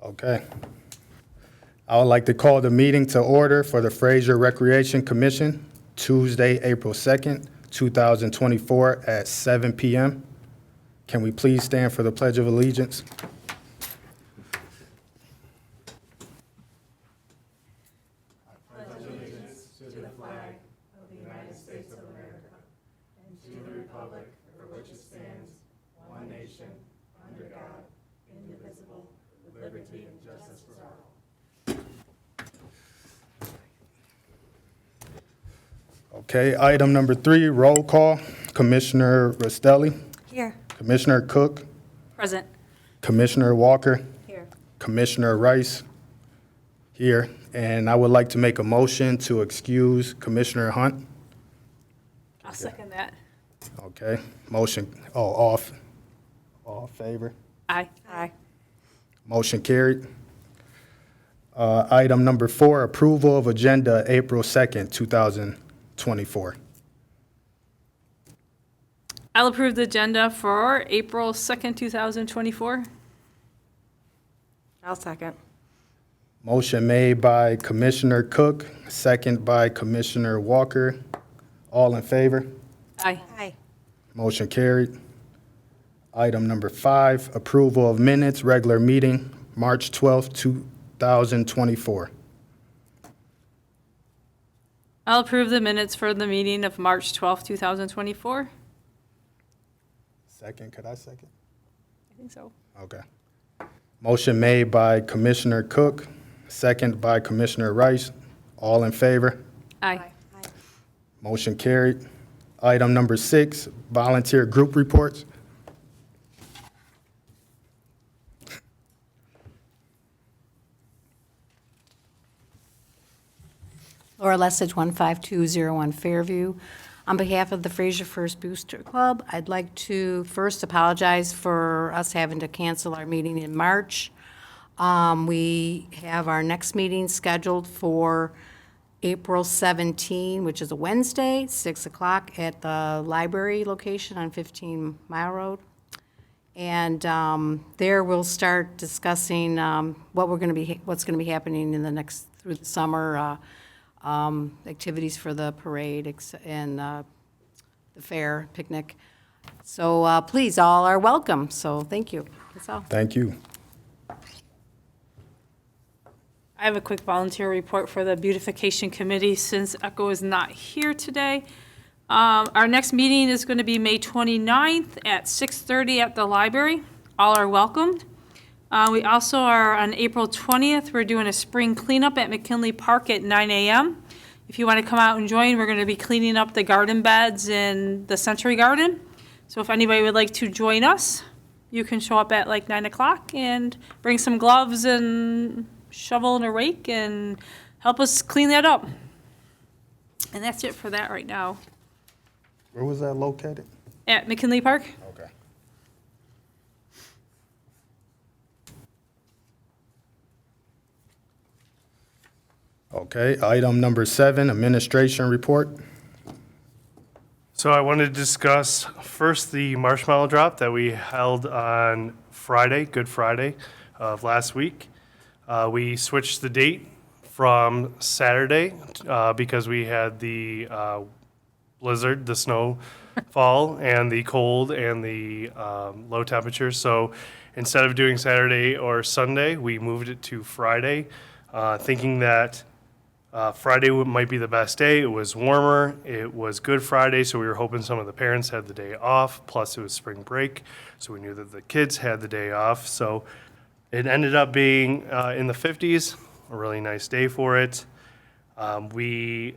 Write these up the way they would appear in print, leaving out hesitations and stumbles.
Okay. I would like to call the meeting to order for the Fraser Recreation Commission, Tuesday, April 2nd, 2024 at 7 p.m. Can we please stand for the Pledge of Allegiance? Okay, item number 3, roll call. Commissioner Rostelli, Here. Commissioner Cook, Present. Commissioner Walker, Here. Commissioner Rice, here. And I would like to make a motion to excuse Commissioner Hunt. I'll second that. Okay, motion, all in favor? Aye. Aye. Motion carried. Item number 4, approval of agenda April 2nd, 2024. I'll approve the agenda for April 2nd, 2024. I'll second. Motion made by Commissioner Cook, second by Commissioner Walker. All in favor? Aye. Aye. Motion carried. Item number 5, approval of minutes, regular meeting, March 12th, 2024. I'll approve the minutes for the meeting of March 12th, 2024. Second, could I second? I think so. Okay. Motion made by Commissioner Cook, second by Commissioner Rice. All in favor? Aye. Motion carried. Item number 6, volunteer group reports. Laura Lessig, 15201 Fairview. On behalf of the Fraser First Booster Club, I'd like to first apologize for us having to cancel our meeting in March. We have our next meeting scheduled for April 17, which is a Wednesday, 6 o'clock at the library location on 15 Mile Road. And there we'll start discussing what's going to be happening in the next, through the summer, activities for the parade and the fair, picnic. So please, all are welcome. So thank you. That's all. Thank you. I have a quick volunteer report for the beautification committee since Echo is not here today. Our next meeting is going to be May 29th at 6:30 at the library. All are welcomed. We also are on April 20th, we're doing a spring cleanup at McKinley Park at 9 a.m. If you want to come out and join, we're going to be cleaning up the garden beds in the Century Garden. So if anybody would like to join us, you can show up at like 9 o'clock and bring some gloves and shovel and a rake and help us clean that up. And that's it for that right now. Where was that located? At McKinley Park? Okay. Okay, item number 7, administration report. So I wanted to discuss first the marshmallow drop that we held on Friday, Good Friday of last week. We switched the date from Saturday because we had the blizzard, the snowfall, and the cold and the low temperatures. So instead of doing Saturday or Sunday, we moved it to Friday, thinking that Friday might be the best day. It was warmer. It was Good Friday, so we were hoping some of the parents had the day off. Plus, it was spring break, so we knew that the kids had the day off. So it ended up being in the 50s, a really nice day for it. We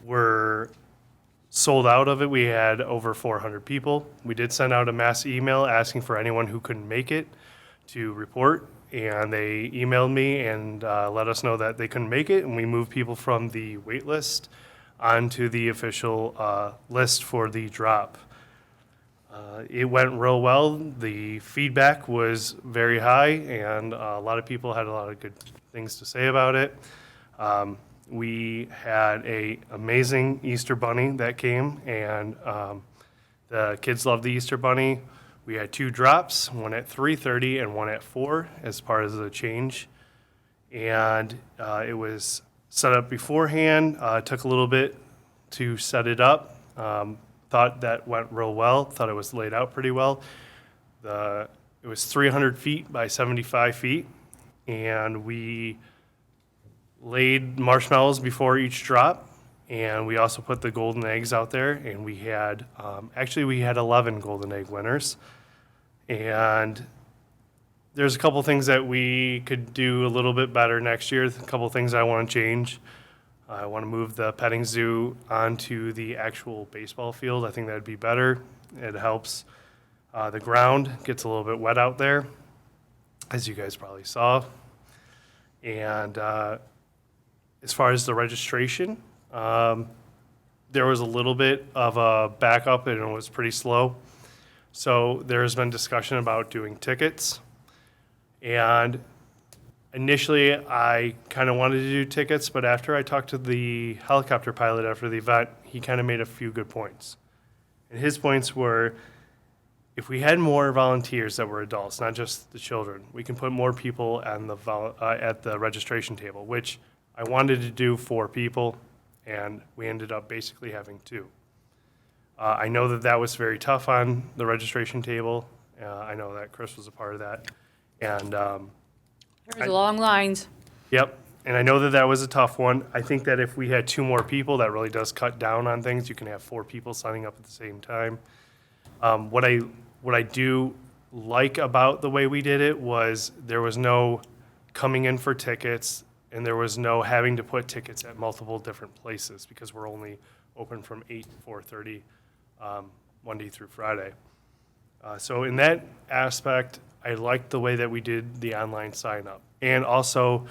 were sold out of it. We had over 400 people. We did send out a mass email asking for anyone who couldn't make it to report. And they emailed me and let us know that they couldn't make it, and we moved people from the wait list onto the official list for the drop. It went real well. The feedback was very high, and a lot of people had a lot of good things to say about it. We had an amazing Easter bunny that came, and the kids loved the Easter bunny. We had 2 drops, one at 3:30 and one at 4 as part of the change. And it was set up beforehand, took a little bit to set it up. Thought that went real well, thought it was laid out pretty well. It was 300 feet by 75 feet, and we laid marshmallows before each drop, and we also put the golden eggs out there, and we had, we had 11 golden egg winners. And there's a couple things that we could do a little bit better next year, a couple things I want to change. I want to move the petting zoo onto the actual baseball field. I think that'd be better. It helps. The ground gets a little bit wet out there, as you guys probably saw. And as far as the registration, there was a little bit of a backup and it was pretty slow. So there's been discussion about doing tickets. And initially, I kind of wanted to do tickets, but after I talked to the helicopter pilot after the event, he kind of made a few good points. And his points were, if we had more volunteers that were adults, not just the children, we can put more people on at the registration table, which I wanted to do 4 people, and we ended up basically having 2. I know that that was very tough on the registration table. I know that Chris was a part of that. And There's long lines. yep, and I know that that was a tough one. I think that if we had 2 more people, that really does cut down on things. You can have 4 people signing up at the same time. What I do like about the way we did it was there was no coming in for tickets, and there was no having to put tickets at multiple different places because we're only open from 8 to 4:30, Monday through Friday. So in that aspect, I liked the way that we did the online sign up. And also,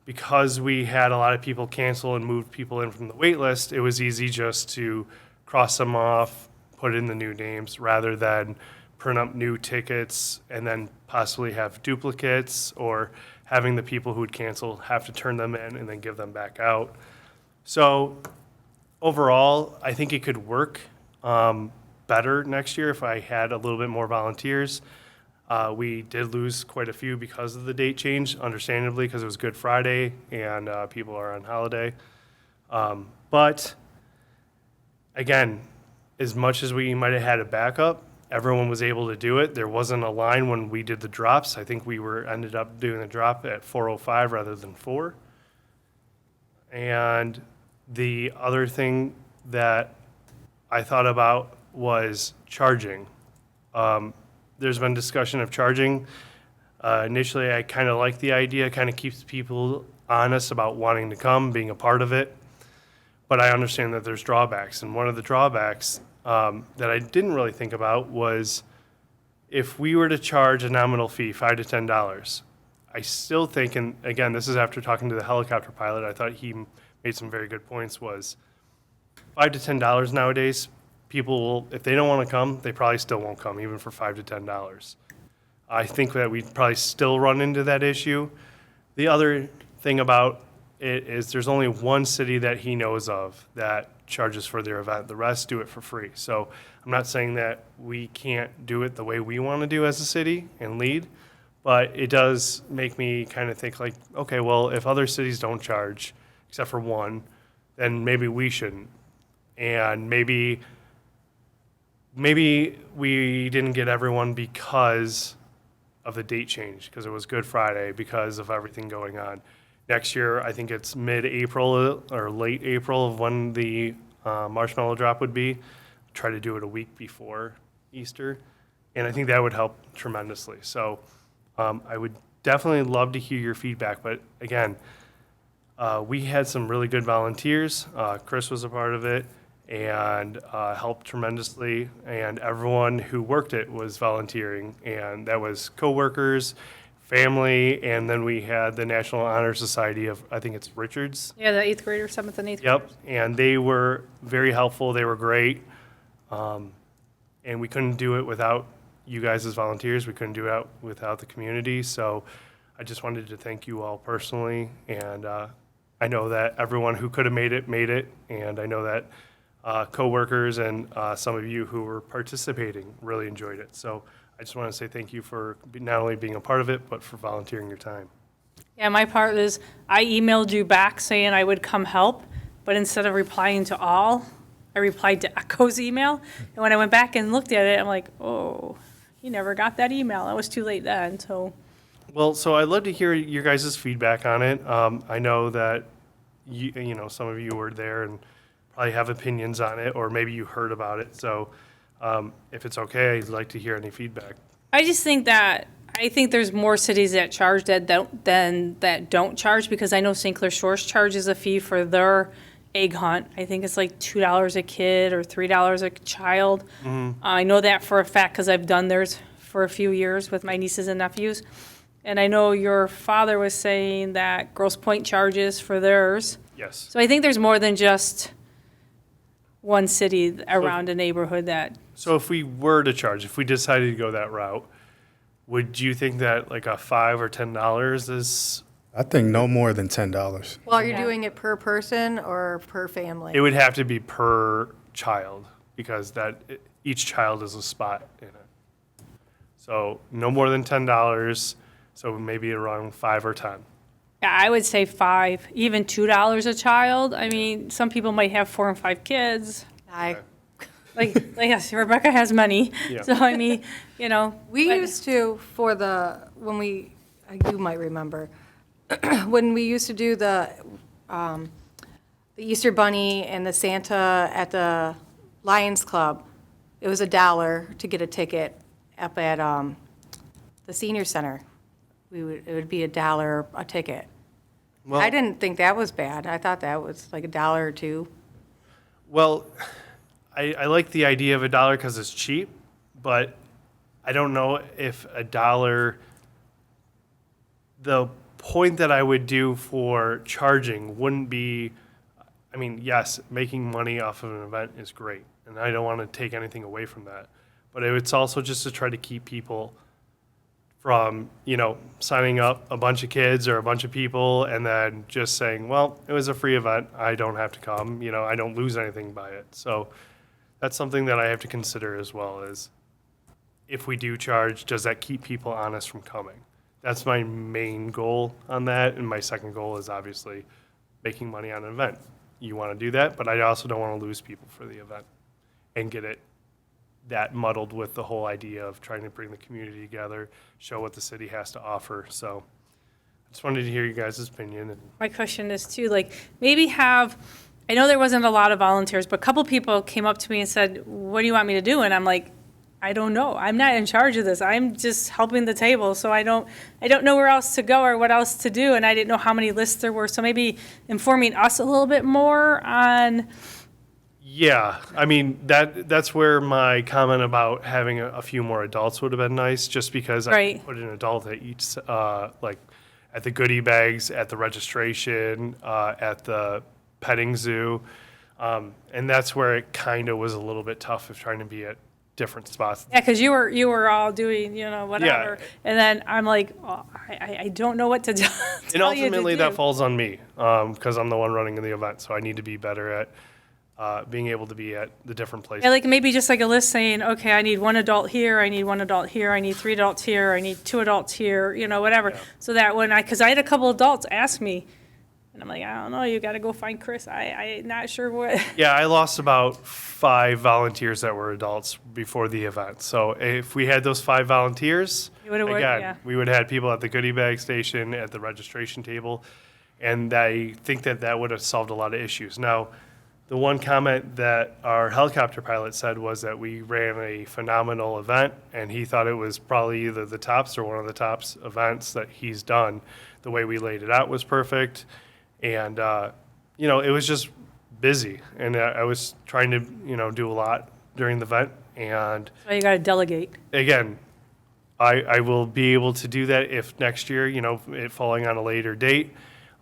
because we had a lot of people cancel and moved people in from the wait list, it was easy just to cross them off, put in the new names, rather than print up new tickets and then possibly have duplicates, or having the people who would cancel have to turn them in and then give them back out. So overall, I think it could work better next year if I had a little bit more volunteers. We did lose quite a few because of the date change, understandably, because it was Good Friday and people are on holiday. But again, as much as we might have had a backup, everyone was able to do it. There wasn't a line when we did the drops. I think we ended up doing the drop at 4:05 rather than 4. And the other thing that I thought about was charging. There's been discussion of charging. Initially, I kind of like the idea, kind of keeps people honest about wanting to come, being a part of it. But I understand that there's drawbacks. And one of the drawbacks that I didn't really think about was if we were to charge a nominal fee, $5 to $10, I still think, and again, this is after talking to the helicopter pilot, I thought he made some very good points, was $5 to $10 nowadays, people will, if they don't want to come, they probably still won't come, even for $5 to $10. I think that we'd probably still run into that issue. The other thing about it is there's only one city that he knows of that charges for their event. The rest do it for free. So I'm not saying that we can't do it the way we want to do as a city and lead, but it does make me kind of think like, okay, well, if other cities don't charge, except for one, then maybe we shouldn't. And maybe we didn't get everyone because of the date change, because it was Good Friday, because of everything going on. Next year, I think it's mid-April or late April of when the marshmallow drop would be. Try to do it a week before Easter, and I think that would help tremendously. So I would definitely love to hear your feedback, but again, we had some really good volunteers. Chris was a part of it and helped tremendously, and everyone who worked it was volunteering, and that was coworkers, family, and then we had the National Honor Society of, I think it's Richards. Yeah, the 8th grader, 7th and 8th Yep, graders. and they were very helpful. They were great, and we couldn't do it without you guys as volunteers. We couldn't do it without the community. So I just wanted to thank you all personally, and I know that everyone who could have made it, and I know that coworkers and some of you who were participating really enjoyed it. So I just want to say thank you for not only being a part of it, but for volunteering your time. Yeah, my part is I emailed you back saying I would come help, but instead of replying to all, I replied to Echo's email. And when I went back and looked at it, I'm like, oh, he never got that email. It was too late then, so. Well, so I'd love to hear your guys' feedback on it. I know that you know, some of you were there and probably have opinions on it, or maybe you heard about it. So if it's okay, I'd like to hear any feedback. I just think I think there's more cities that charge that don't charge, because I know St. Clair Shores charges a fee for their egg hunt. I think it's like $2 a kid or $3 a child. I know that for a fact because I've done theirs for a few years with my nieces and nephews. And I know your father was saying that Grosse Pointe charges for theirs. Yes. So I think there's more than just one city around a neighborhood that. So if we were to charge, if we decided to go that route, would you think that like a $5 or $10 is? I think no more than $10. Well, are you Yeah. doing it per person or per family? It would have to be per child because each child is a spot in it. So no more than $10. So maybe around 5 or 10. Yeah, I would say 5, even $2 a child. I mean, some people might have 4 and 5 kids. Like yes, Rebecca has many. Yeah. So I mean, you know. We but- used to, you might remember, when we used to do the Easter Bunny and the Santa at the Lions Club, it was $1 to get a ticket up at the senior center. It would be $1 a ticket. Well, I didn't think that was bad. I thought that was like $1 or $2. Well, I like the idea of $1 because it's cheap, but I don't know if $1, the point that I would do for charging wouldn't be, I mean, yes, making money off of an event is great, and I don't want to take anything away from that, but it's also just to try to keep people from, you know, signing up a bunch of kids or a bunch of people and then just saying, well, it was a free event, I don't have to come, you know, I don't lose anything by it. So that's something that I have to consider as well, is if we do charge, does that keep people honest from coming? That's my main goal on that, and my second goal is obviously making money on an event. You want to do that, but I also don't want to lose people for the event and get it that muddled with the whole idea of trying to bring the community together, show what the city has to offer. So I just wanted to hear you guys' opinion. And My question is too, like, maybe I know there wasn't a lot of volunteers, but a couple people came up to me and said, what do you want me to do? And I'm like, I don't know. I'm not in charge of this. I'm just helping the table. So I don't know where else to go or what else to do. And I didn't know how many lists there were. So maybe informing us a little bit more on. yeah, I mean, that's where my comment about having a few more adults would have been nice, just because I Right. put an adult at each, like at the goodie bags, at the registration, at the petting zoo. And that's where it kind of was a little bit tough of trying to be at different spots. Yeah, because you were all doing, you know, whatever. And then I'm like, oh, I don't know what to do. And ultimately, that falls on me, because I'm the one running the event, so I need to be better at being able to be at the different places. Yeah, like maybe just like a list saying, okay, I need 1 adult here, I need 1 adult here, I need 3 adults here, I need 2 adults here, you know, whatever. Yeah. So that because I had a couple adults ask me, and I'm like, I don't know, you got to go find Chris. I'm not sure what. Yeah, I lost about 5 volunteers that were adults before the event. So if we had those 5 volunteers, You would've worked, again, yeah. we would have had people at the goodie bag station, at the registration table, and I think that would have solved a lot of issues. Now, the one comment that our helicopter pilot said was that we ran a phenomenal event, and he thought it was probably either the tops or one of the tops events that he's done. The way we laid it out was perfect, and you know, it was just busy, and I was trying to, you know, do a lot during the event, and So you got to delegate. again, I will be able to do that if next year, you know, it falling on a later date.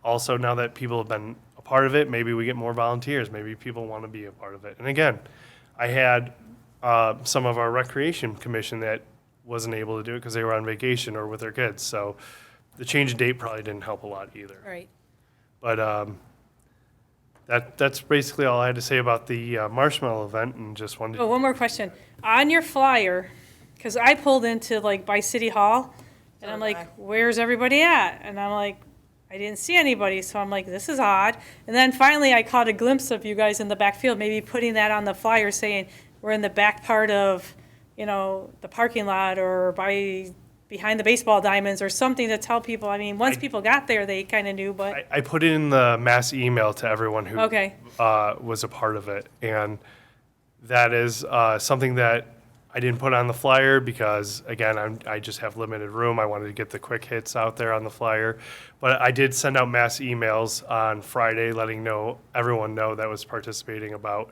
Also, now that people have been a part of it, maybe we get more volunteers. Maybe people want to be a part of it. And again, I had some of our recreation commission that wasn't able to do it because they were on vacation or with their kids. So the change of date probably didn't help a lot either. Right. But that's basically all I had to say about the marshmallow event, and just wanted Oh, one more question. On your flyer, because I pulled into like by City Hall, and I'm like, where's everybody at? And I'm like, I didn't see anybody, so I'm like, this is odd. And then finally, I caught a glimpse of you guys in the backfield, maybe putting that on the flyer saying, we're in the back part of, the parking lot or behind the baseball diamonds or something to tell people. I mean, once people got there, they kind of knew, but, I put in the mass email to everyone who Okay. Was a part of it, and that is something that I didn't put on the flyer because, again, I just have limited room. I wanted to get the quick hits out there on the flyer, but I did send out mass emails on Friday, letting everyone know that was participating about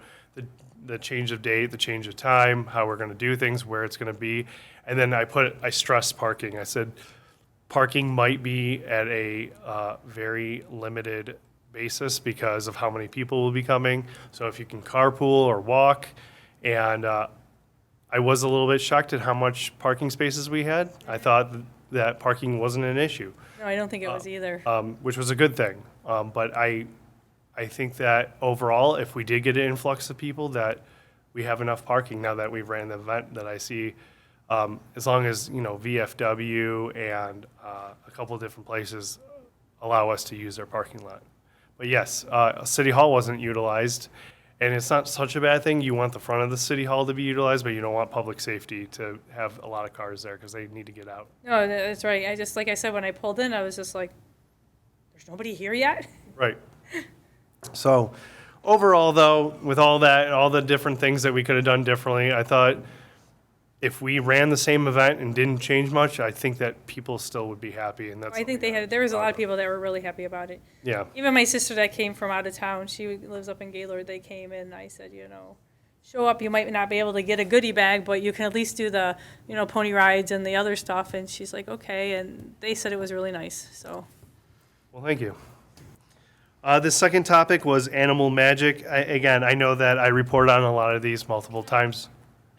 the change of date, the change of time, how we're going to do things, where it's going to be, and then I stressed parking. I said parking might be at a very limited basis because of how many people will be coming. So if you can carpool or walk, and I was a little bit shocked at how much parking spaces we had. I thought that parking wasn't an issue, no, I don't think it was either. which was a good thing. But I think that overall, if we did get an influx of people, that we have enough parking now that we've ran the event, that I see, as long as, VFW and a couple of different places allow us to use their parking lot. But yes, City Hall wasn't utilized, and it's not such a bad thing. You want the front of the City Hall to be utilized, but you don't want public safety to have a lot of cars there because they need to get out. No, that's right. Like I said, when I pulled in, I was just like, there's nobody here yet? Right. So overall, though, with all that, all the different things that we could have done differently, I thought if we ran the same event and didn't change much, I think that people still would be happy, and that's. I think there was a lot of people that were really happy about it. Yeah. Even my sister that came from out of town, she lives up in Gaylord, they came in, I said, show up, you might not be able to get a goodie bag, but you can at least do the, pony rides and the other stuff, and she's like, okay, and they said it was really nice, so. Well, thank you. The second topic was animal magic. Again, I know that I report on a lot of these multiple times.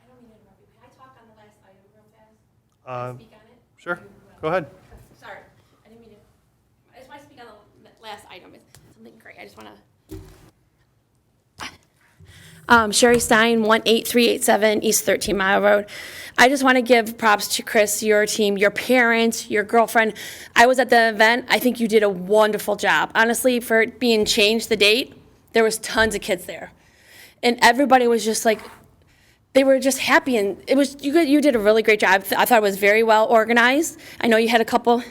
I don't mean to interrupt you. Can I talk on the last item real fast? Speak on it? Sure, go ahead. Sorry, I didn't mean to. I just want to speak on the last item. It's something great. I just want to. Sherry Stein, 18387 East 13 Mile Road. I just want to give props to Chris, your team, your parents, your girlfriend. I was at the event. I think you did a wonderful job. Honestly, for it being changed the date, there was tons of kids there. And everybody was just like, they were just happy, and it was you did a really great job. I thought it was very well organized. I know you had a couple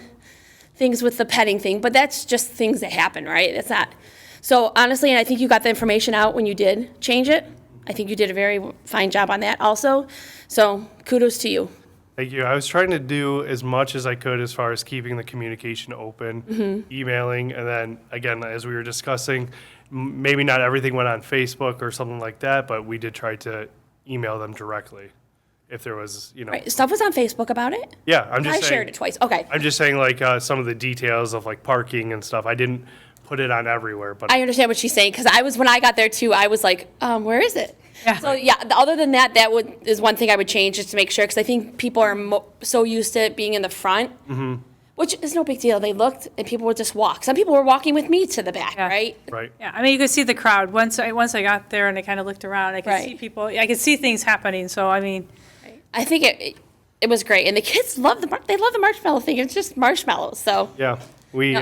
things with the petting thing, but that's just things that happen, right? It's not. So honestly, and I think you got the information out when you did change it. I think you did a very fine job on that also. So kudos to you. Thank you. I was trying to do as much as I could as far as keeping the communication open, emailing, and then again, as we were discussing, maybe not everything went on Facebook or something like that, but we did try to email them directly if there was, Right. Stuff was on Facebook about it? Yeah, I'm just I saying. shared it twice. Okay. I'm just saying, like, some of the details of, like, parking and stuff. I didn't put it on everywhere, but I understand what she's saying, because when I got there too, I was like, where is it? Yeah. So yeah, other than that, is one thing I would change just to make sure, because I think people are so used to it being in the front, which is no big deal. They looked and people would just walk. Some people were walking with me to the back, Yeah. right? right. Yeah, I mean, you could see the crowd. Once I got there and I kind of looked around, I could see Right. people, I could see things happening, so I mean, I think it was great, and the kids love the marshmallow thing. It's just marshmallows, so. Yeah, we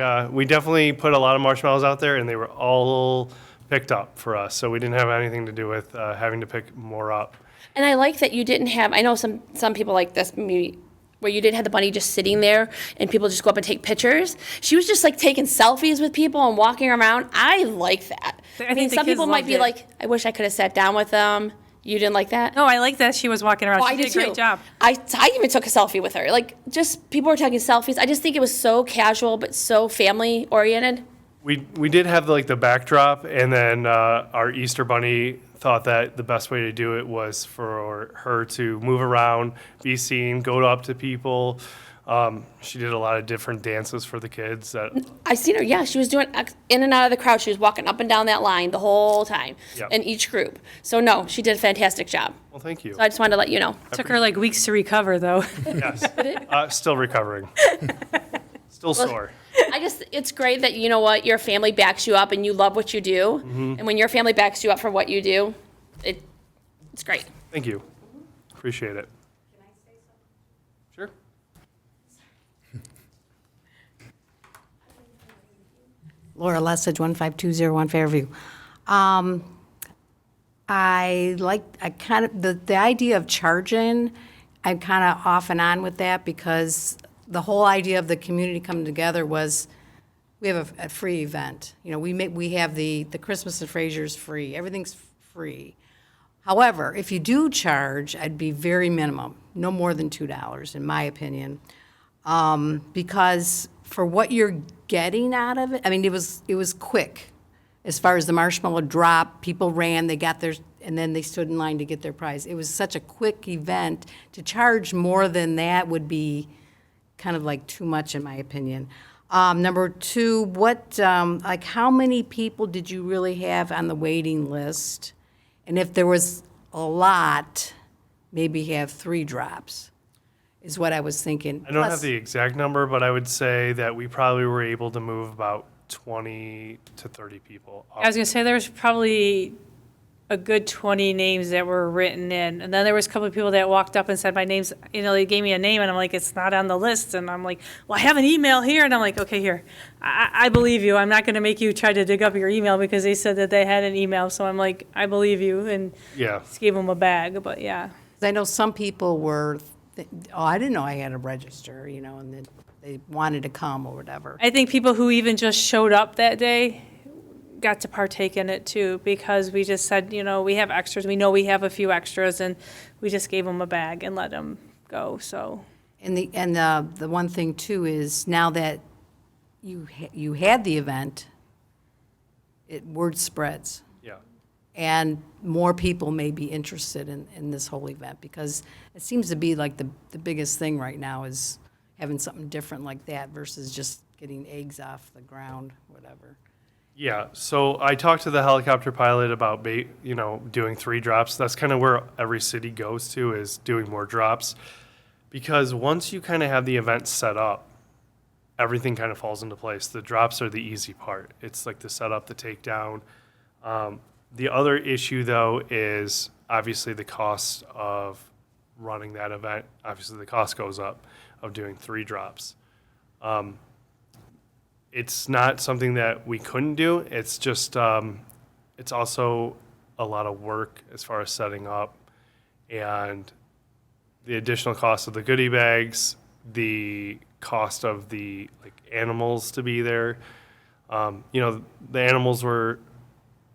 definitely put a lot of marshmallows out there, and they were all picked up for us. So we didn't have anything to do with having to pick more up. And I like that you didn't have, I know some people like this, maybe, where you didn't have the bunny just sitting there and people just go up and take pictures. She was just like taking selfies with people and walking around. I like that. I I mean, think the some kids people might loved be it. like, I wish I could have sat down with them. You didn't like that? no, I like that she was walking around. Oh, She I did did a great too. job. I even took a selfie with her. Like, just people were taking selfies. I just think it was so casual but so family oriented. We did have like the backdrop, and then our Easter Bunny thought that the best way to do it was for her to move around, be seen, go up to people. She did a lot of different dances for the kids. I seen her. Yeah, she was doing in and out of the crowd. She was walking up and down that line the whole time Yep. in each group. So no, she did a fantastic job. Well, thank you. So I just wanted to let you know. Took her like weeks to recover, though. Yes, still recovering. Still sore. It's great that, you know what, your family backs you up and you love what you do. And when your family backs you up for what you do, it's great. Thank you. Appreciate it. Can I say something? Sure. Laura Lessig, 15201 Fairview. The idea of charging, I'm kind of off and on with that because the whole idea of the community coming together was we have a free event. You know, we have the Christmas and Fraser's free. Everything's free. However, if you do charge, I'd be very minimum, no more than $2, in my opinion. Because for what you're getting out of it, I mean, it was quick. As far as the marshmallow drop, people ran, they got theirs, and then they stood in line to get their prize. It was such a quick event. To charge more than that would be kind of like too much, in my opinion. Number two, how many people did you really have on the waiting list? And if there was a lot, maybe have 3 drops, is what I was thinking. I don't have Plus- the exact number, but I would say that we probably were able to move about 20 to 30 people. I was gonna say there was probably a good 20 names that were written in, and then there was a couple of people that walked up and said my name's, you know, they gave me a name, and I'm like, it's not on the list, and I'm like, well, I have an email here, and I'm like, okay, here, I believe you. I'm not gonna make you try to dig up your email because they said that they had an email, so I'm like, I believe you, and Yeah. just gave them a bag, but yeah. I know some people were, I didn't know I had to register, you know, and then they wanted to come or whatever. I think people who even just showed up that day got to partake in it too, because we just said, you know, we have extras, we know we have a few extras, and we just gave them a bag and let them go, so. And the one thing too is now that you had the event, word spreads. Yeah. And more people may be interested in this whole event because it seems to be like the biggest thing right now is having something different like that versus just getting eggs off the ground, whatever. Yeah, so I talked to the helicopter pilot about, doing 3 drops. That's kind of where every city goes to, is doing more drops. Because once you kind of have the event set up, everything kind of falls into place. The drops are the easy part. It's like the setup, the takedown. The other issue, though, is obviously the cost of running that event. Obviously, the cost goes up of doing 3 drops. It's not something that we couldn't do. It's just, it's also a lot of work as far as setting up and the additional cost of the goodie bags, the cost of the animals to be there. The animals were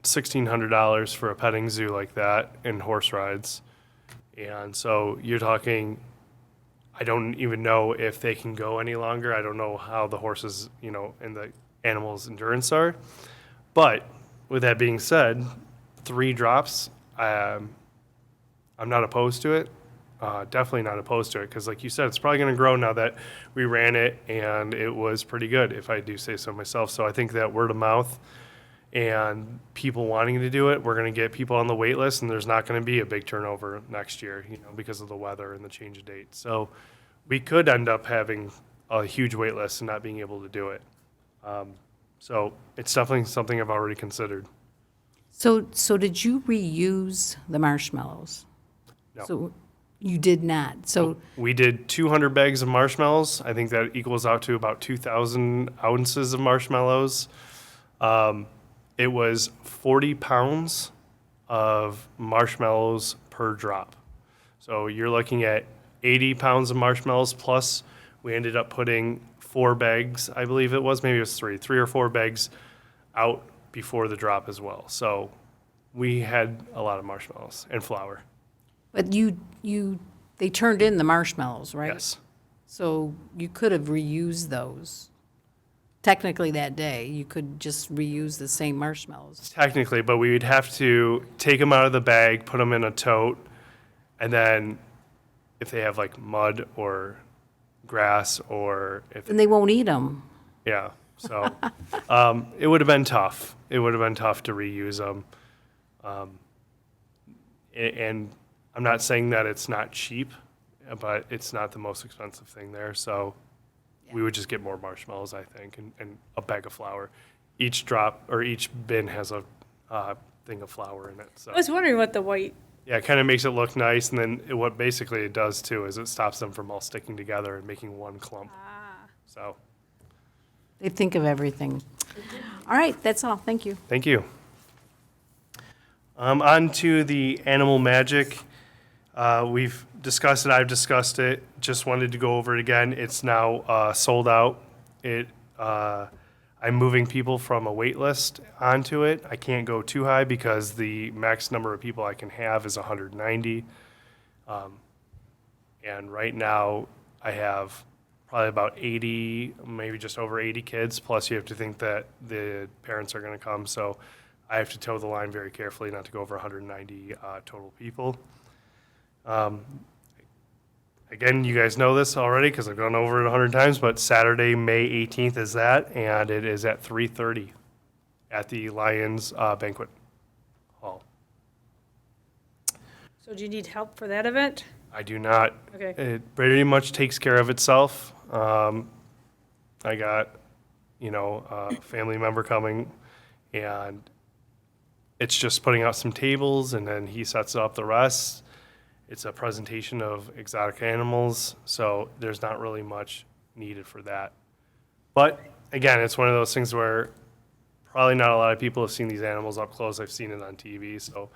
$1,600 for a petting zoo like that and horse rides. And so you're talking, I don't even know if they can go any longer. I don't know how the horses, and the animals' endurance are. But with that being said, 3 drops, I'm not opposed to it. Definitely not opposed to it because, like you said, it's probably going to grow now that we ran it and it was pretty good, if I do say so myself. So I think that word of mouth and people wanting to do it, we're going to get people on the wait list, and there's not going to be a big turnover next year, because of the weather and the change of date. So we could end up having a huge wait list and not being able to do it. So it's definitely something I've already considered. So did you reuse the marshmallows? No. So you did not. So We did 200 bags of marshmallows. I think that equals out to about 2,000 ounces of marshmallows. It was 40 pounds of marshmallows per drop. So you're looking at 80 pounds of marshmallows, plus we ended up putting 4 bags, I believe it was, maybe it was 3 or 4 bags out before the drop as well. So we had a lot of marshmallows and flour. but they turned in the marshmallows, right? Yes. So you could have reused those. Technically that day, you could just reuse the same marshmallows. Technically, but we would have to take them out of the bag, put them in a tote, and then if they have mud or grass or if, And they won't eat them. yeah. So it would have been tough. It would have been tough to reuse them. And I'm not saying that it's not cheap, but it's not the most expensive thing there. So we would just get more marshmallows, I think, and a bag of flour. Each drop, or each bin has a thing of flour in it, so. I was wondering what the white, Yeah, it kind of makes it look nice, and then what basically it does too is it stops them from all sticking together and making one clump. So, They think of everything. All right, that's all. Thank you. thank you. On to the animal magic. We've discussed it, I've discussed it, just wanted to go over it again. It's now sold out. I'm moving people from a wait list onto it. I can't go too high because the max number of people I can have is 190. And right now, I have probably about 80, maybe just over 80 kids, plus you have to think that the parents are going to come, so I have to toe the line very carefully not to go over 190 total people. Again, you guys know this already because I've gone over it 100 times, but Saturday, May 18th is that, and it is at 3:30 at the Lions Banquet Hall. so do you need help for that event? I do not. Okay. It pretty much takes care of itself. I got, a family member coming, and it's just putting out some tables, and then he sets up the rest. It's a presentation of exotic animals, so there's not really much needed for that. But again, it's one of those things where probably not a lot of people have seen these animals up close. I've seen it on TV, so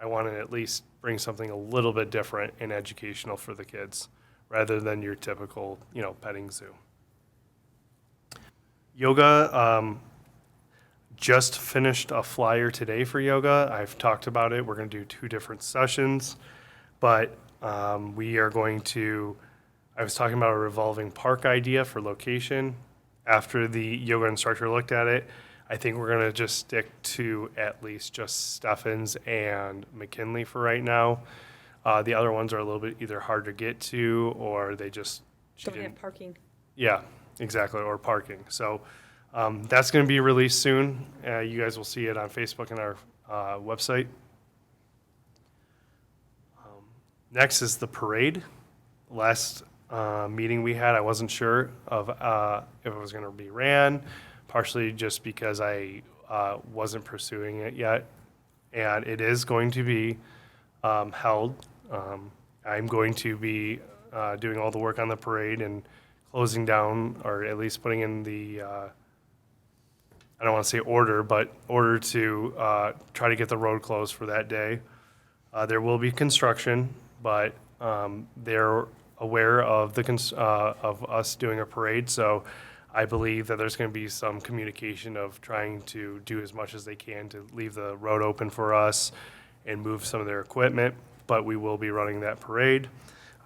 I want to at least bring something a little bit different and educational for the kids rather than your typical, petting zoo. Yoga, just finished a flyer today for yoga. I've talked about it. We're going to do 2 different sessions. But we are going to, I was talking about a revolving park idea for location. After the yoga instructor looked at it, I think we're going to just stick to at least just Steffens and McKinley for right now. The other ones are a little bit either hard to get to or they just, Don't have parking. yeah, exactly, or parking. So that's going to be released soon. You guys will see it on Facebook and our website. Next is the parade. Last meeting we had, I wasn't sure of if it was going to be ran, partially just because I wasn't pursuing it yet. And it is going to be held. I'm going to be doing all the work on the parade and closing down, or at least putting in the, I don't want to say order, but order to try to get the road closed for that day. There will be construction, but they're aware of of us doing a parade, so I believe that there's going to be some communication of trying to do as much as they can to leave the road open for us and move some of their equipment, but we will be running that parade.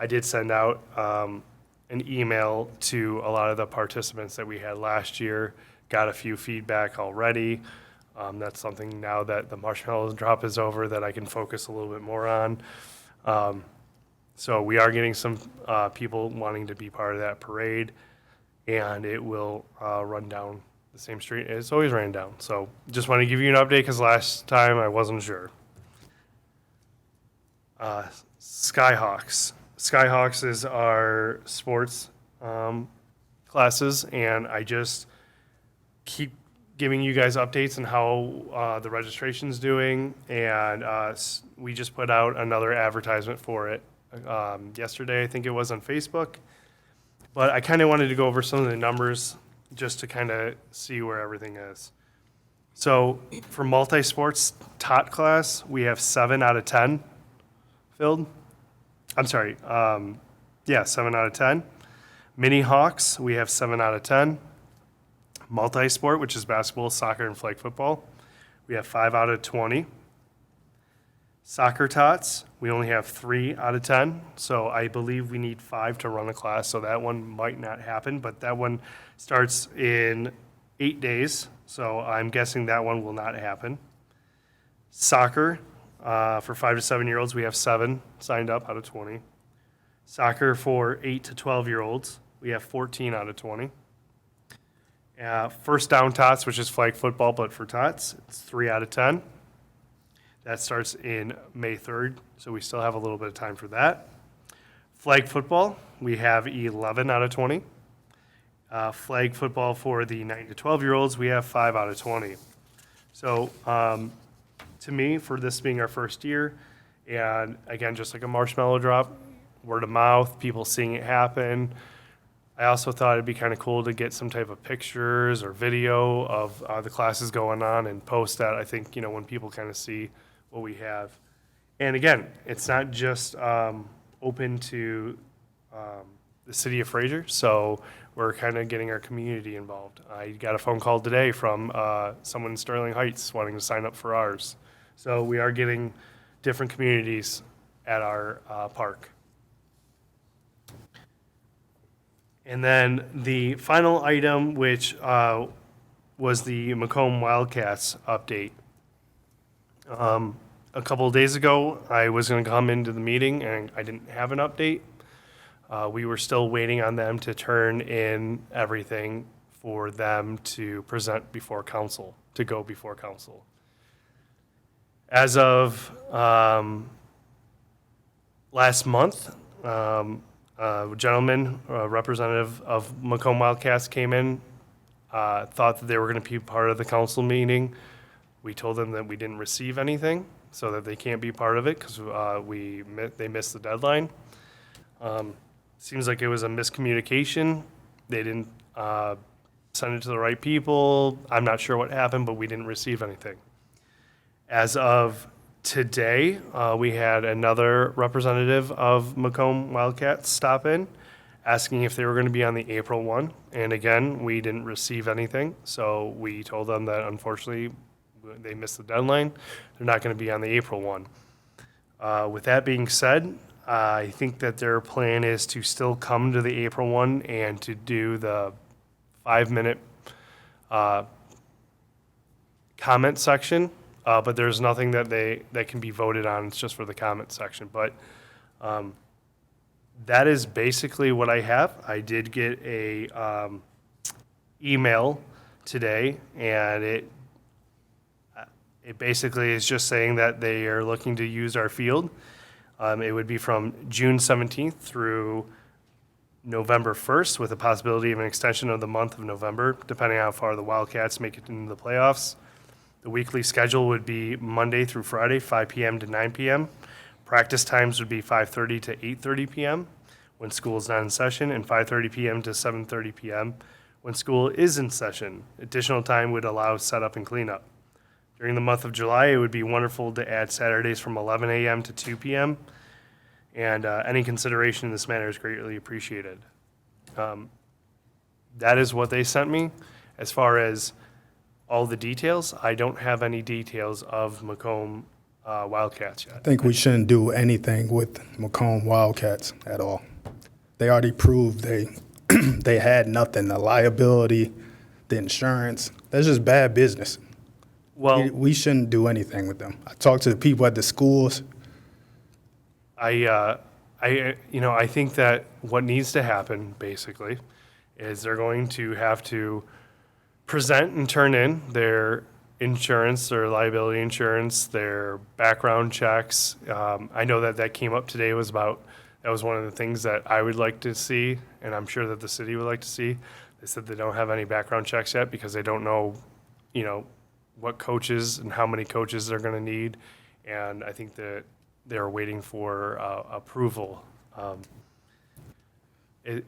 I did send out an email to a lot of the participants that we had last year, got a few feedback already. That's something now that the marshmallow drop is over that I can focus a little bit more on. So we are getting some people wanting to be part of that parade, and it will run down the same street. It's always ran down. So just want to give you an update because last time I wasn't sure. Skyhawks. Skyhawks is our sports classes, and I just keep giving you guys updates on how the registration's doing, and we just put out another advertisement for it yesterday, I think it was on Facebook. But I kind of wanted to go over some of the numbers just to kind of see where everything is. So for multi-sports tot class, we have 7 out of 10 filled. I'm sorry, 7 out of 10. Mini Hawks, we have 7 out of 10. Multi-sport, which is basketball, soccer, and flag football, we have 5 out of 20. Soccer tots, we only have 3 out of 10, so I believe we need 5 to run a class, so that one might not happen, but that one starts in 8 days, so I'm guessing that one will not happen. Soccer, for 5 to 7-year-olds, we have 7 signed up out of 20. Soccer for 8 to 12-year-olds, we have 14 out of 20. First down tots, which is flag football, but for tots, it's 3 out of 10. That starts in May 3rd, so we still have a little bit of time for that. Flag football, we have 11 out of 20. Flag football for the 9 to 12-year-olds, we have 5 out of 20. So to me, for this being our first year, and again, just like a marshmallow drop, word of mouth, people seeing it happen. I also thought it'd be kind of cool to get some type of pictures or video of the classes going on and post that. I think, when people kind of see what we have. And again, it's not just open to the city of Fraser, so we're kind of getting our community involved. I got a phone call today from someone in Sterling Heights wanting to sign up for ours. So we are getting different communities at our park. And then the final item, which was the Macomb Wildcats update. A couple of days ago, I was going to come into the meeting and I didn't have an update. We were still waiting on them to turn in everything for them to present before council, to go before council. As of last month, a gentleman, a representative of Macomb Wildcats came in, thought that they were going to be part of the council meeting. We told them that we didn't receive anything, so that they can't be part of it because they missed the deadline. Seems like it was a miscommunication. They didn't send it to the right people. I'm not sure what happened, but we didn't receive anything. As of today, we had another representative of Macomb Wildcats stop in, asking if they were going to be on the April one. And again, we didn't receive anything, so we told them that unfortunately they missed the deadline. They're not going to be on the April one. With that being said, I think that their plan is to still come to the April one and to do the 5-minute comment section. But there's nothing that can be voted on. It's just for the comment section. But that is basically what I have. I did get a email today, and it basically is just saying that they are looking to use our field. It would be from June 17th through November 1st, with a possibility of an extension of the month of November, depending on how far the Wildcats make it into the playoffs. The weekly schedule would be Monday through Friday, 5 p.m. to 9 p.m. Practice times would be 5:30 to 8:30 p.m. when school is not in session, and 5:30 p.m. to 7:30 p.m. when school is in session. Additional time would allow setup and cleanup. During the month of July, it would be wonderful to add Saturdays from 11 a.m. to 2 p.m., and any consideration in this matter is greatly appreciated. That is what they sent me. As far as all the details, I don't have any details of Macomb Wildcats I yet. think we shouldn't do anything with Macomb Wildcats at all. They already proved they had nothing, the liability, the insurance. That's just bad business. Well, We shouldn't do anything with them. I talked to the people at the schools. I think that what needs to happen, basically, is they're going to have to present and turn in their insurance, their liability insurance, their background checks. I know that came up today. That was one of the things that I would like to see, and I'm sure that the city would like to see. They said they don't have any background checks yet because they don't know, what coaches and how many coaches they're going to need. And I think that they're waiting for approval.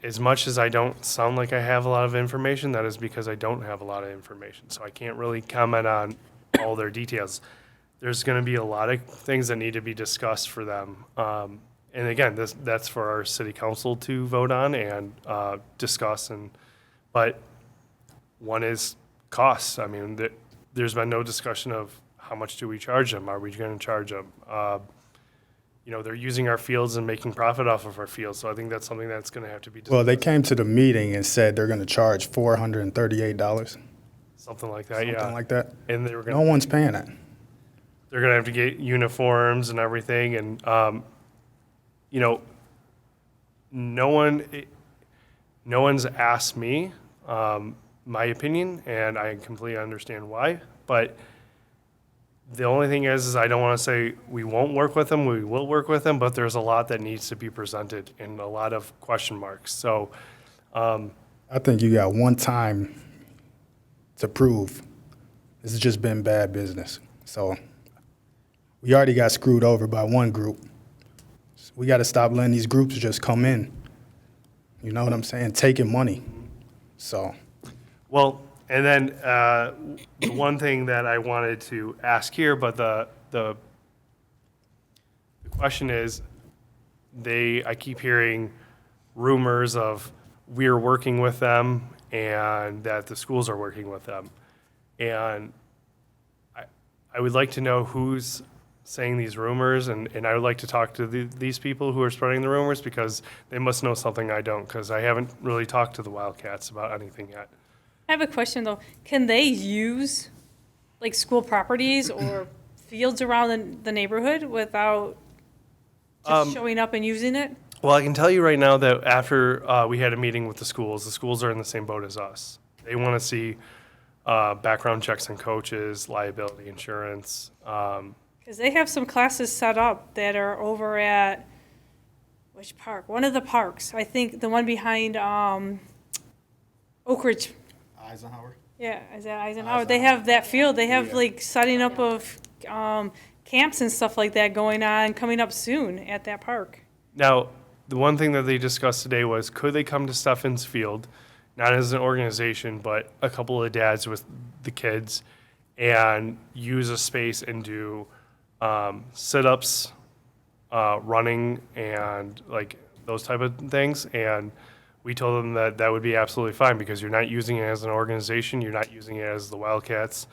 As much as I don't sound like I have a lot of information, that is because I don't have a lot of information. So I can't really comment on all their details. There's going to be a lot of things that need to be discussed for them. And again, that's for our city council to vote on and discuss. But one is costs. I mean, there's been no discussion of how much do we charge them? Are we going to charge them? They're using our fields and making profit off of our fields. So I think that's something that's going to have to be discussed. Well, they came to the meeting and said they're going to charge $438. Something like that, yeah. Something like that. And they were No going one's paying that. they're going to have to get uniforms and everything. And, no one's asked me my opinion, and I completely understand why. But the only thing is I don't want to say we won't work with them. We will work with them, but there's a lot that needs to be presented and a lot of question marks. So I I think you got one time to prove. This has just been bad business. So we already got screwed over by one group. We got to stop letting these groups just come in. You know what I'm saying? Taking money. So Well, and then the one thing that I wanted to ask here, but the question is, I keep hearing rumors of we're working with them and that the schools are working with them. And I would like to know who's saying these rumors, and I would like to talk to these people who are spreading the rumors, because they must know something I don't, because I haven't really talked to the Wildcats about anything yet. I have a question, though. Can they use, like, school properties or fields around the neighborhood without just showing up and using it? Well, I can tell you right now that after we had a meeting with the schools are in the same boat as us. They want to see background checks on coaches, liability insurance. Because they have some classes set up that are over at, which park? One of the parks. I think the one behind Oak Ridge. Eisenhower. Yeah, is that Eisenhower? They have that field. They have like setting up of camps and stuff like that going on, coming up soon at that park. Now, the one thing that they discussed today was, could they come to Steffens Field, not as an organization, but a couple of dads with the kids, and use a space and do sit-ups, running, and like those type of things. And we told them that that would be absolutely fine, because you're not using it as an organization, you're not using it as the Wildcats,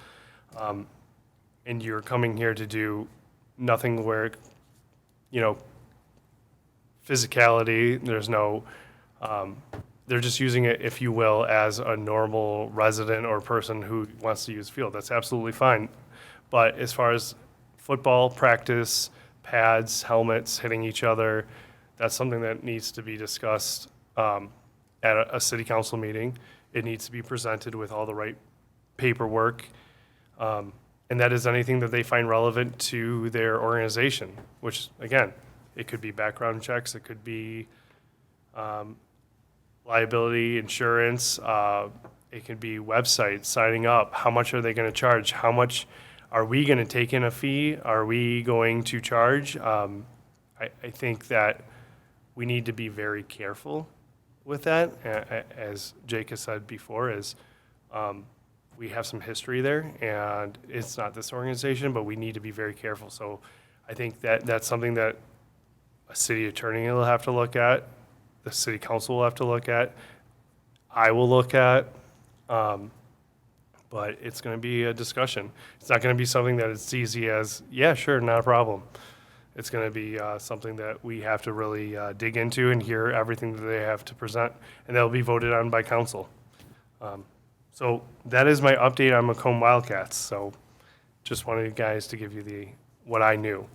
and you're coming here to do nothing where, you know, physicality, there's no, they're just using it, if you will, as a normal resident or person who wants to use field. That's absolutely fine. But as far as football practice, pads, helmets, hitting each other, that's something that needs to be discussed at a city council meeting. It needs to be presented with all the right paperwork. And that is anything that they find relevant to their organization, which, again, it could be background checks, it could be liability insurance, it could be websites, signing up. How much are they going to charge? How much are we going to take in a fee? Are we going to charge? I think that we need to be very careful with that. As Jake has said before, we have some history there, and it's not this organization, but we need to be very careful. So I think that that's something that a city attorney will have to look at, the city council will have to look at, I will look at, but it's going to be a discussion. It's not going to be something that it's easy as, yeah, sure, not a problem. It's going to be something that we have to really dig into and hear everything that they have to present, and that'll be voted on by council. So that is my update on Macomb Wildcats. So just wanted you guys to give you what I knew.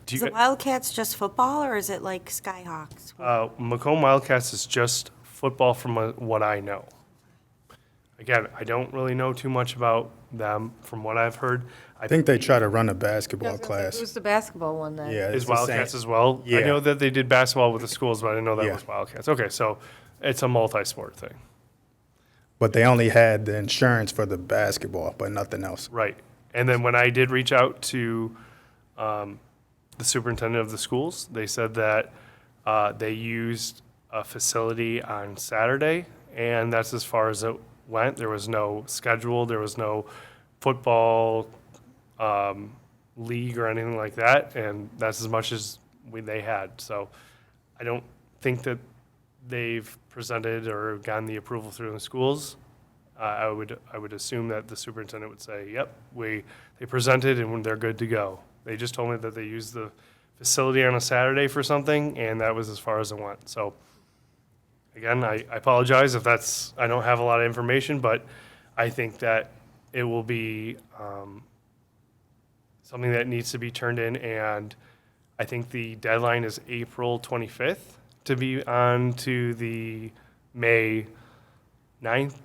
Is the Wildcats just football, or is it like Skyhawks? Macomb Wildcats is just football from what I know. Again, I don't really know too much about them from what I've heard. I think they try to run a basketball class. Who's the basketball one then? Yeah, Is it's the same. Wildcats as well? I Yeah. know that they did basketball with the schools, but I didn't know that Yeah. was Wildcats. Okay, so it's a multi-sport thing. But they only had the insurance for the basketball, but nothing else. Right. And then when I did reach out to the superintendent of the schools, they said that they used a facility on Saturday, and that's as far as it went. There was no schedule, there was no football league or anything like that, and that's as much as they had. So I don't think that they've presented or gotten the approval through the schools. I would assume that the superintendent would say, yep, they presented and they're good to go. They just told me that they used the facility on a Saturday for something, and that was as far as it went. So again, I apologize if I don't have a lot of information, but I think that it will be something that needs to be turned in, and I think the deadline is April 25th to be on to the May 9th.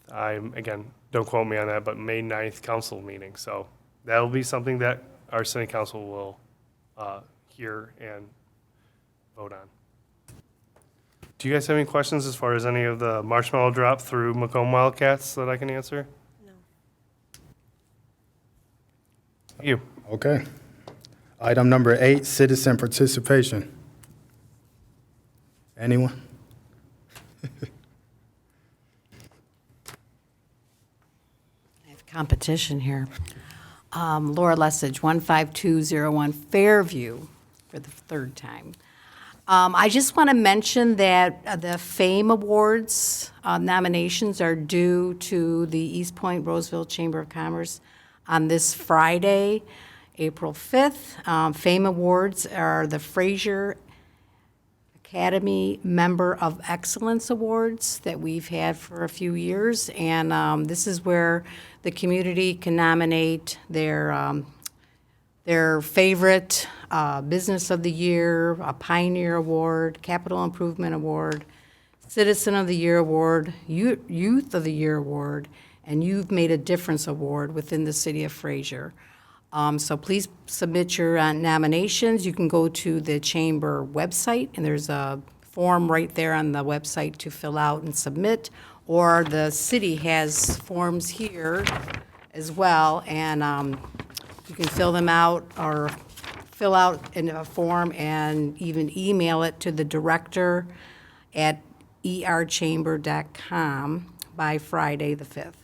Again, don't quote me on that, but May 9th council meeting. So that'll be something that our city council will hear and vote on. Do you guys have any questions as far as any of the marshmallow drop through Macomb Wildcats that I can answer? No. You. Okay. Item number 8, citizen participation. Anyone? I have competition here. Laura Lessig, 15201 Fairview, for the third time. I just want to mention that the FAME Awards nominations are due to the East Point Roseville Chamber of Commerce on this Friday, April 5th. FAME Awards are the Fraser Academy Member of Excellence Awards that we've had for a few years, and this is where the community can nominate their favorite Business of the Year, a Pioneer Award, Capital Improvement Award, Citizen of the Year Award, Youth of the Year Award, and You've Made a Difference Award within the city of Fraser. So please submit your nominations. You can go to the chamber website, and there's a form right there on the website to fill out and submit, or the city has forms here as well, and you can fill them out or fill out in a form and even email it to the director at erchamber.com by Friday the 5th.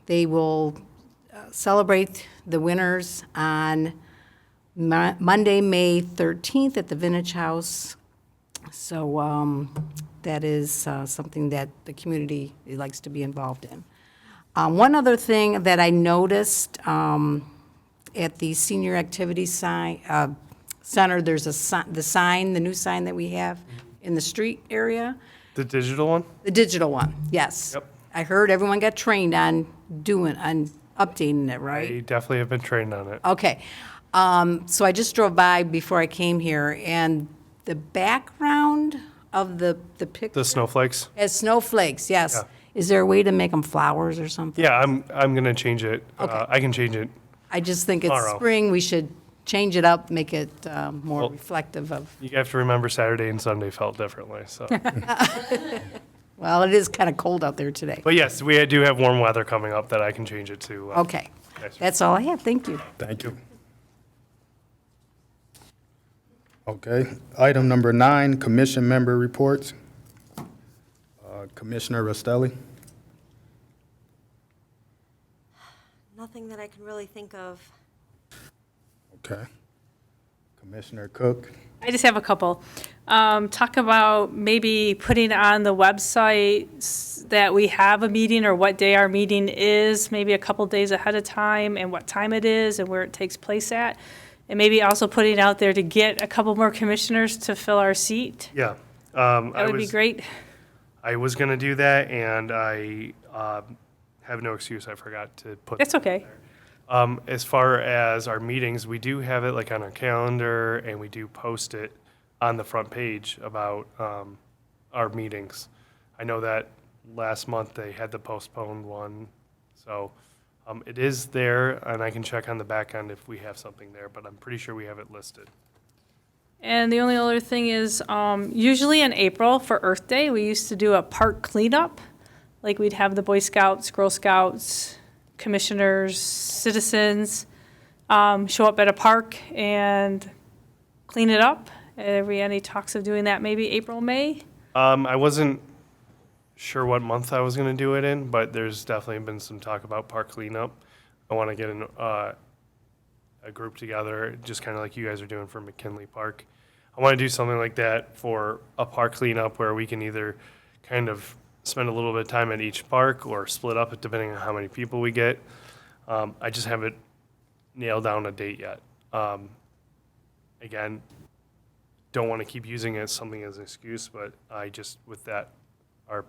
They will celebrate the winners on Monday, May 13th at the Vintage House. So that is something that the community likes to be involved in. One other thing that I noticed at the Senior Activities Center, there's the new sign that we have in the street area. The digital one? The digital one, yes. Yep. I heard everyone got trained on updating it, I right? definitely have been trained on it. Okay. So I just drove by before I came here, and the background of the picture. The snowflakes? Has snowflakes, yes. Yeah. Is there a way to make them flowers or something? Yeah, I'm gonna change it. Okay. I can change it. I just think it's Tomorrow. spring, we should change it up, make it more Well- reflective of, You have to remember Saturday and Sunday felt differently, so. well, it is kind of cold out there today. But yes, we do have warm weather coming up that I can change it to. Okay, next week. that's all I have, thank you. Thank you. Okay. Item number 9, commission member reports. Commissioner Rostelli. Nothing that I can really think of. Okay. Commissioner Cook. I just have a couple. Talk about maybe putting on the website that we have a meeting or what day our meeting is, maybe a couple days ahead of time, and what time it is and where it takes place at. And maybe also putting out there to get a couple more commissioners to fill our seat. Yeah. That would be great. I was gonna do that, and I have no excuse. I forgot to put. That's okay. As far as our meetings, we do have it like on our calendar, and we do post it on the front page about our meetings. I know that last month they had the postponed one, so it is there, and I can check on the back end if we have something there, but I'm pretty sure we have it listed. And the only other thing is, usually in April for Earth Day, we used to do a park cleanup. Like we'd have the Boy Scouts, Girl Scouts, commissioners, citizens, show up at a park and clean it up. Are we any talks of doing that maybe April, May? I wasn't sure what month I was going to do it in, but there's definitely been some talk about park cleanup. I want to get a group together, just kind of like you guys are doing for McKinley Park. I want to do something like that for a park cleanup where we can either kind of spend a little bit of time at each park or split up it depending on how many people we get. I just haven't nailed down a date yet. Again, don't want to keep using it as something as an excuse, but I just, with that, our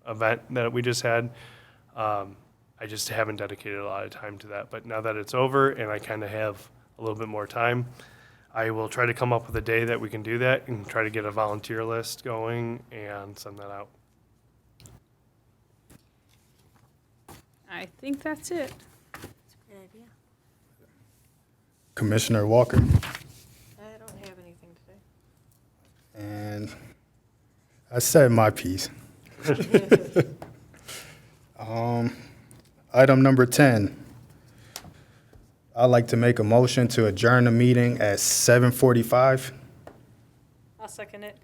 event that we just had, I just haven't dedicated a lot of time to that. But now that it's over and I kind of have a little bit more time, I will try to come up with a day that we can do that and try to get a volunteer list going and send that out. I think that's it. That's a great idea. Commissioner Walker. I don't have anything today. And I said my piece. Item number 10. I'd like to make a motion to adjourn the meeting at 7:45. I'll second it.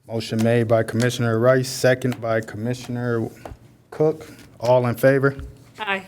Motion made by Commissioner Rice, second by Commissioner Cook. All in favor? Aye.